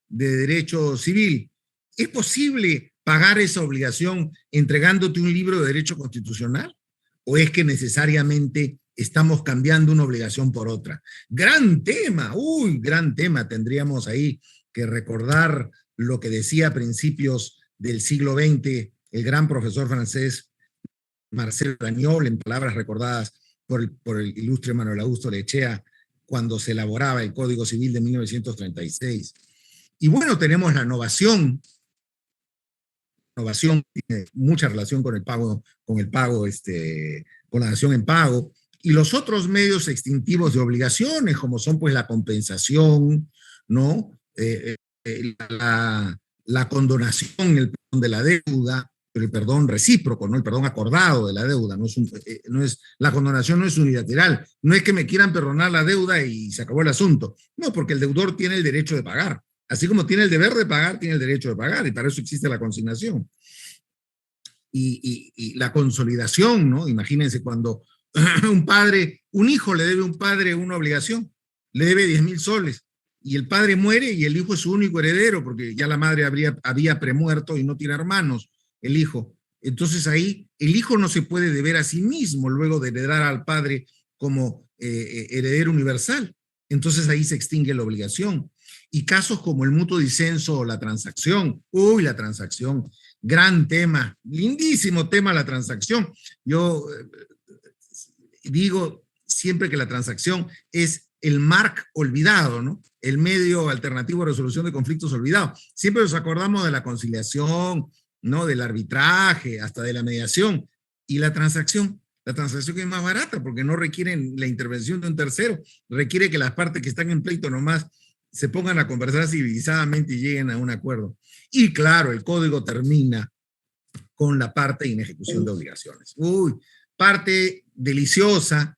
de derecho civil. ¿Es posible pagar esa obligación entregándote un libro de derecho constitucional? ¿O es que necesariamente estamos cambiando una obligación por otra? Gran tema, gran tema. Tendríamos ahí que recordar lo que decía a principios del siglo XX el gran profesor francés Marcel Pagnol, en palabras recordadas por el ilustre Manuel Augusto Lechea, cuando se elaboraba el Código Civil de 1936. Y bueno, tenemos la innovación tiene mucha relación con el pago, con la dación en pago, y los otros medios extintivos de obligaciones, como son pues la compensación, ¿no? La condonación, el perdón de la deuda, pero el perdón recíproco, ¿no? El perdón acordado de la deuda, la condonación no es unilateral, no es que me quieran perdonar la deuda y se acabó el asunto, no, porque el deudor tiene el derecho de pagar, así como tiene el deber de pagar, tiene el derecho de pagar, y para eso existe la consignación. Y la consolidación, ¿no? Imagínense cuando un hijo le debe a un padre una obligación, le debe 10,000 soles, y el padre muere y el hijo es su único heredero, porque ya la madre había premuerto y no tiene hermanos, el hijo. Entonces ahí el hijo no se puede deber a sí mismo luego de heredar al padre como heredero universal. Entonces ahí se extingue la obligación. Y casos como el mutuo disenso o la transacción. La transacción, gran tema, lindísimo tema la transacción. Yo digo siempre que la transacción es el MARC olvidado, ¿no? El medio alternativo de resolución de conflictos olvidado. Siempre nos acordamos de la conciliación, ¿no? Del arbitraje, hasta de la mediación. Y la transacción es más barata porque no requiere la intervención de un tercero, requiere que las partes que están en pleito nomás se pongan a conversar civilizadamente y lleguen a un acuerdo. Y claro, el código termina con la parte de inejecución de obligaciones. Parte deliciosa.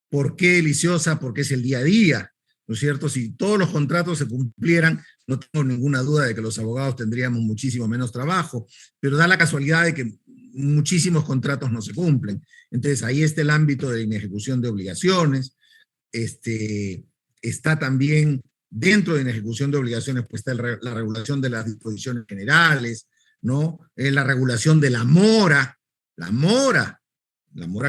¿Por qué deliciosa? Porque es el día a día, ¿no es cierto? Si todos los contratos se cumplieran, no tengo ninguna duda de que los abogados tendríamos muchísimo menos trabajo, pero da la casualidad de que muchísimos contratos no se cumplen. Entonces ahí está el ámbito de la inejecución de obligaciones, está también dentro de la inejecución de obligaciones, pues está la regulación de las disposiciones generales, ¿no? La regulación de la mora,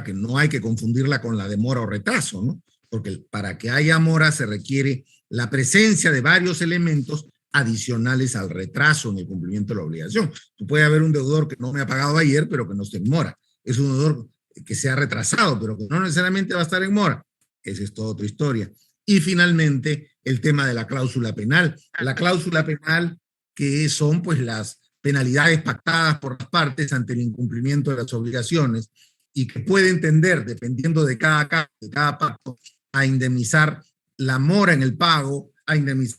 que no hay que confundirla con la demora o retraso, ¿no? Porque para que haya mora se requiere la presencia de varios elementos adicionales al retraso en el cumplimiento de la obligación. Tú puede haber un deudor que no me ha pagado ayer, pero que no esté en mora. Es un deudor que se ha retrasado, pero que no necesariamente va a estar en mora. Esa es toda otra historia. Y finalmente, el tema de la cláusula penal. La cláusula penal, que son pues las penalidades pactadas por las partes ante el incumplimiento de las obligaciones, y que puede entender, dependiendo de cada caso, de cada pacto, a indemnizar la mora en el pago, a indemnizar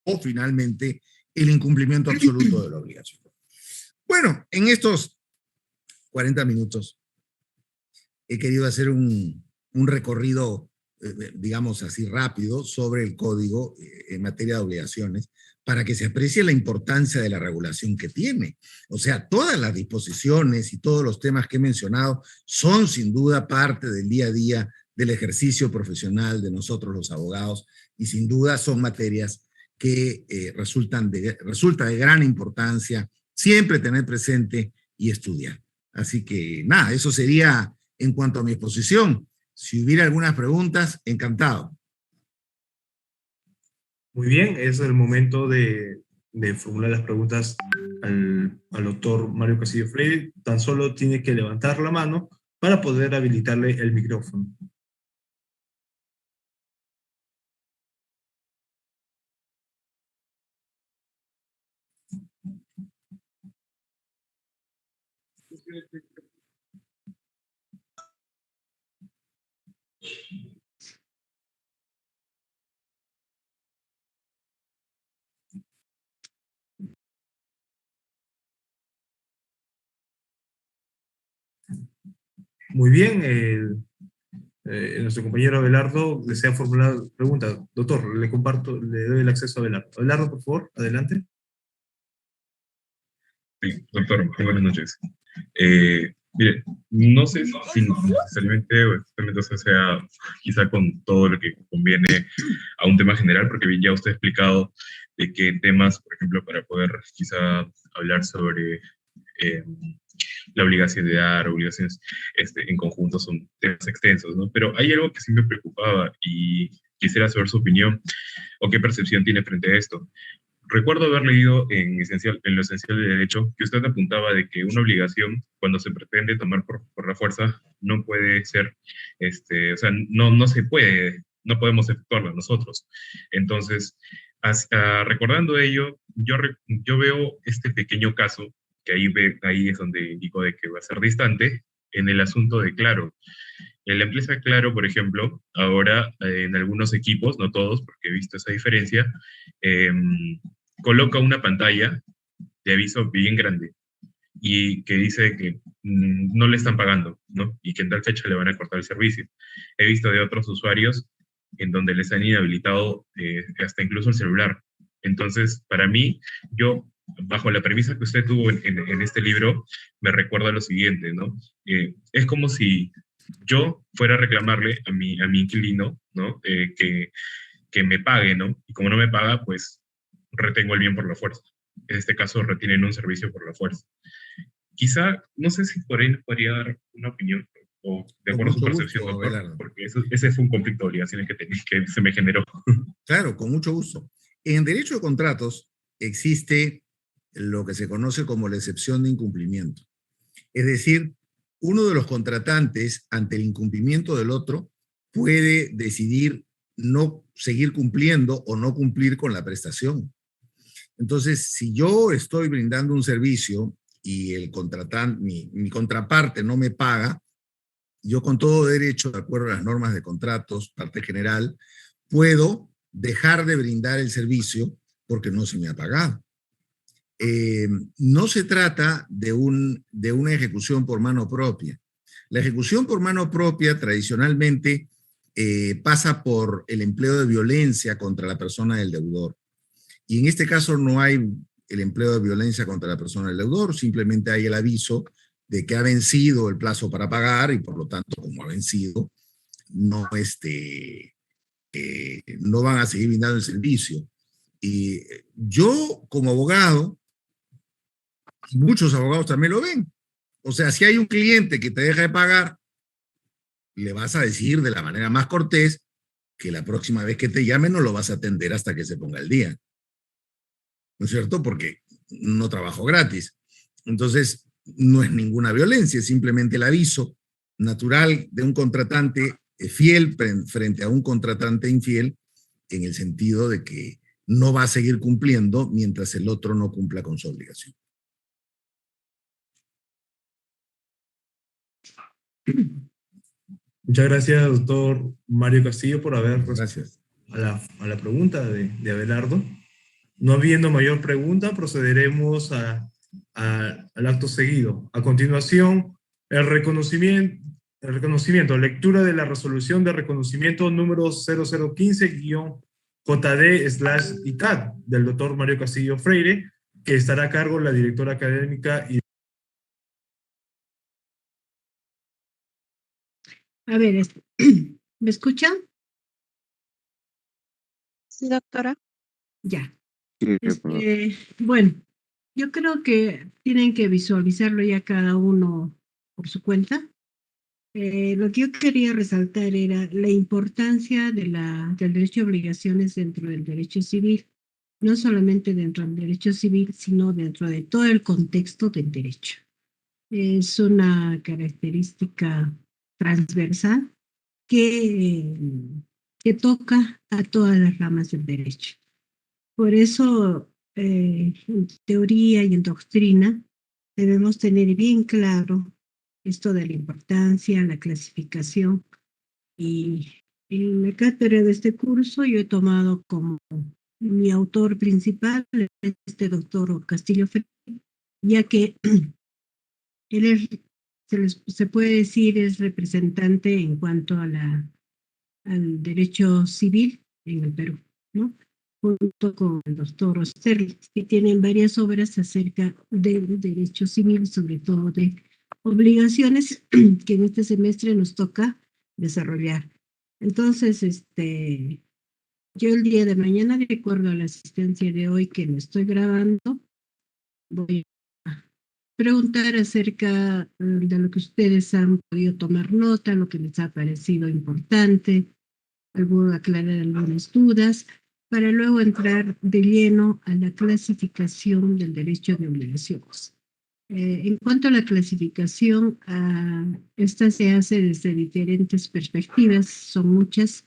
o finalmente el incumplimiento absoluto de la obligación. Bueno, en estos 40 minutos he querido hacer un recorrido, digamos así, rápido sobre el código en materia de obligaciones, para que se aprecie la importancia de la regulación que tiene. O sea, todas las disposiciones y todos los temas que he mencionado son sin duda parte del día a día del ejercicio profesional de nosotros los abogados, y sin duda son materias que resulta de gran importancia siempre tener presente y estudiar. Así que nada, eso sería en cuanto a mi exposición. Si hubiera algunas preguntas, encantado. Muy bien, es el momento de formular las preguntas al doctor Mario Castillo Freire. Tan solo tiene que levantar la mano para poder habilitarle el micrófono. Muy bien, nuestro compañero Abelardo desea formular preguntas. Doctor, le comparto, le doy el acceso a Abelardo. Abelardo, por favor, adelante. Sí, doctor, muy buenas noches. Mire, no sé si necesariamente o exactamente eso sea quizá con todo lo que conviene a un tema general, porque bien ya usted ha explicado de qué temas, por ejemplo, para poder quizá hablar sobre la obligación de dar, obligaciones en conjunto son temas extensos, ¿no? Pero hay algo que sí me preocupaba y quisiera saber su opinión o qué percepción tiene frente a esto. Recuerdo haber leído en lo esencial de derecho que usted apuntaba de que una obligación, cuando se pretende tomar por la fuerza, no puede ser, o sea, no se puede, no podemos efectuarla nosotros. Entonces, recordando ello, yo veo este pequeño caso, que ahí es donde indico de que va a ser distante, en el asunto de Claro. En la empresa Claro, por ejemplo, ahora en algunos equipos, no todos, porque he visto esa diferencia, coloca una pantalla de aviso bien grande y que dice que no le están pagando, ¿no? Y que en tal fecha le van a cortar el servicio. He visto de otros usuarios en donde les han inhabilitado hasta incluso el celular. Entonces, para mí, yo, bajo la premisa que usted tuvo en este libro, me recuerda lo siguiente, ¿no? Es como si yo fuera a reclamarle a mi inquilino, ¿no? Que me pague, ¿no? Y como no me paga, pues retengo el bien por la fuerza. En este caso, retienen un servicio por la fuerza. Quizá, no sé si por ahí nos podría dar una opinión o de Con acuerdo a su mucho percepción, gusto, doctor, Abelardo. porque ese fue un conflicto de obligaciones que se me generó. Claro, con mucho gusto. En derecho de contratos existe lo que se conoce como la excepción de incumplimiento. Es decir, uno de los contratantes, ante el incumplimiento del otro, puede decidir no seguir cumpliendo o no cumplir con la prestación. Entonces, si yo estoy brindando un servicio y el contratante, mi contraparte no me paga, yo con todo derecho, de acuerdo a las normas de contratos, parte general, puedo dejar de brindar el servicio porque no se me ha pagado. No se trata de una ejecución por mano propia. La ejecución por mano propia tradicionalmente pasa por el empleo de violencia contra la persona del deudor. Y en este caso no hay el empleo de violencia contra la persona del deudor, simplemente hay el aviso de que ha vencido el plazo para pagar y por lo tanto, como ha vencido, no, no van a seguir brindando el servicio. Y yo, como abogado, muchos abogados también lo ven. O sea, si hay un cliente que te deja de pagar, le vas a decir de la manera más cortés que la próxima vez que te llame no lo vas a atender hasta que se ponga el día. ¿No es cierto? Porque no trabajo gratis. Entonces, no es ninguna violencia, es simplemente el aviso natural de un contratante fiel frente a un contratante infiel, en el sentido de que no va a seguir cumpliendo mientras el otro no cumpla con su obligación. Muchas gracias, doctor Mario Castillo, por haber respondido Gracias. a la pregunta de Abelardo. No habiendo mayor pregunta, procederemos al acto seguido. A continuación, el reconocimiento, lectura de la resolución de reconocimiento número 0015-JD/ICAD del doctor Mario Castillo Freire, que estará a cargo la directora académica y... A ver, ¿me escuchan? Sí, doctora. Ya. Sí, Bueno, Yo creo que tienen que visualizarlo ya cada uno por su cuenta. Lo que yo quería resaltar era la importancia del derecho a obligaciones dentro del derecho civil, no solamente dentro del derecho civil, sino dentro de todo el contexto del derecho. Es una característica transversal que, que toca a todas las ramas del derecho. Por eso, en teoría y en doctrina, debemos tener bien claro esto de la importancia, la clasificación. Y en la cátedra de este curso yo he tomado como mi autor principal, este doctor Castillo Freire, ya que él es, se puede decir, es representante en cuanto a al derecho civil en el Perú, ¿no? Junto con el doctor Osterli, que tienen varias obras acerca del derecho civil, sobre todo de obligaciones que en este semestre nos toca desarrollar. Entonces, yo el día de mañana, de acuerdo a la asistencia de hoy que me estoy grabando, voy a preguntar acerca de lo que ustedes han podido tomar nota, lo que les ha parecido importante, aclarar algunas dudas, para luego entrar de lleno a la clasificación del derecho de obligaciones. En cuanto a la clasificación, esta se hace desde diferentes perspectivas, son muchas.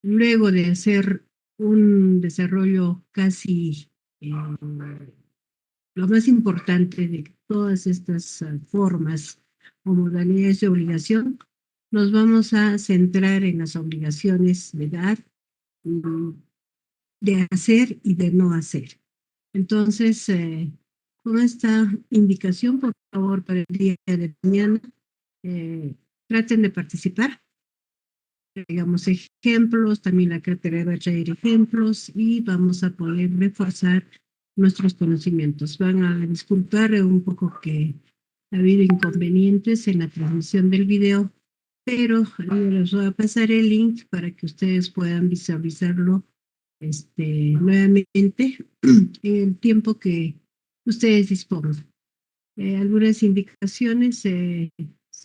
Luego de hacer un desarrollo casi lo más importante de todas estas formas o modalidades de obligación, nos vamos a centrar en las obligaciones de dar, de hacer y de no hacer. Entonces, con esta indicación, por favor, para el día de mañana, traten de participar. Digamos ejemplos, también la cátedra va a traer ejemplos y vamos a poder reforzar nuestros conocimientos. Van a disculpar un poco que ha habido inconvenientes en la transmisión del video, pero yo les voy a pasar el link para que ustedes puedan visualizarlo nuevamente en el tiempo que ustedes dispongan. Algunas indicaciones se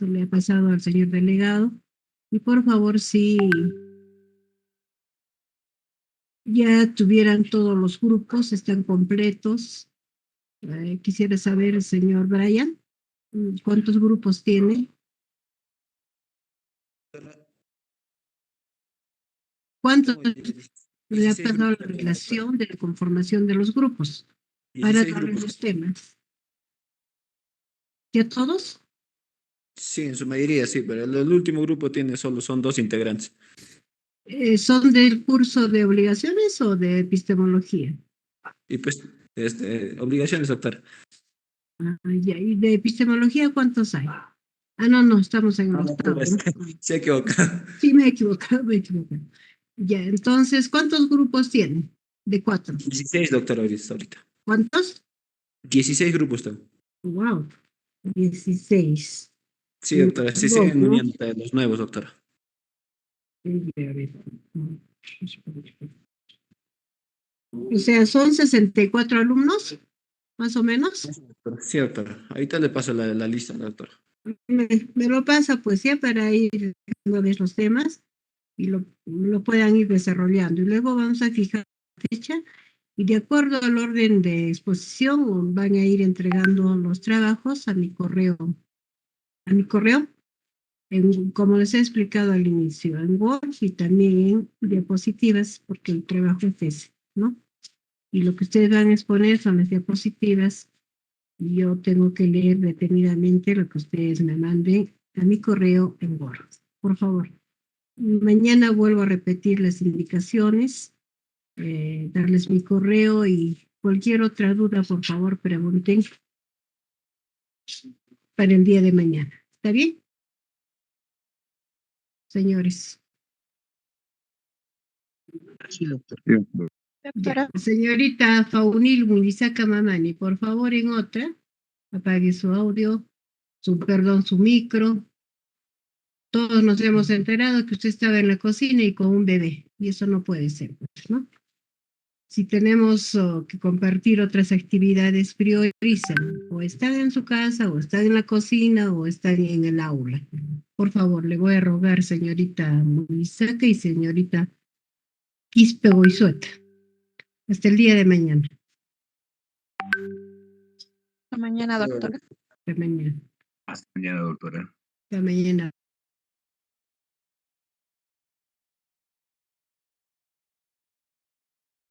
le ha pasado al señor delegado y por favor, si ya tuvieran todos los grupos, están completos. Quisiera saber, señor Brian, ¿cuántos grupos tiene? ¿Cuántos le ha 16 pasado la grupos. relación de la conformación de los grupos para 16 darles grupos. los temas? ¿Ya todos? Sí, en su mayoría sí, pero el último grupo son 2 integrantes. ¿Son del curso de obligaciones o de epistemología? Y pues, obligaciones, doctor. Ya, ¿y de epistemología cuántos hay? No, estamos en el octavo, ¿no? Se ha equivocado. Sí, me he equivocado, me he equivocado. Ya, entonces, ¿cuántos grupos tienen? De 4. 16, doctor, ahorita. ¿Cuántos? 16 grupos tengo. Wow, 16. Sí, doctora, sí Dos, siguen ¿no? uniendo los nuevos, doctora. O sea, son 64 alumnos, más o menos. Sí, doctora. Ahorita le paso la lista, doctora. Me lo pasa, pues, ya para ir a ver los temas y lo puedan ir desarrollando. Y luego vamos a fijar la fecha y de acuerdo al orden de exposición van a ir entregando los trabajos a mi correo. Como les he explicado al inicio, en Word y también en diapositivas, porque el trabajo es ese, ¿no? Y lo que ustedes van a exponer son las diapositivas. Y yo tengo que leer detenidamente lo que ustedes me manden a mi correo en Word. Por favor. Mañana vuelvo a repetir las indicaciones, darles mi correo y cualquier otra duda, por favor, pregunten para el día de mañana. ¿Está bien? Señores. Sí, doctor. Ya. Señorita Faunil Munizaca Mamani, por favor, en otra, apague su audio, su micro. Todos nos hemos enterado que usted estaba en la cocina y con un bebé, y eso no puede ser, ¿no? Si tenemos que compartir otras actividades, prioricen. O están en su casa, o están en la cocina, o están en el aula. Por favor, le voy a rogar, señorita Munizaca y señorita Quispe Goizueta. Hasta el día de mañana. Hasta mañana, doctora. Hasta mañana. Hasta mañana, doctora. Hasta mañana.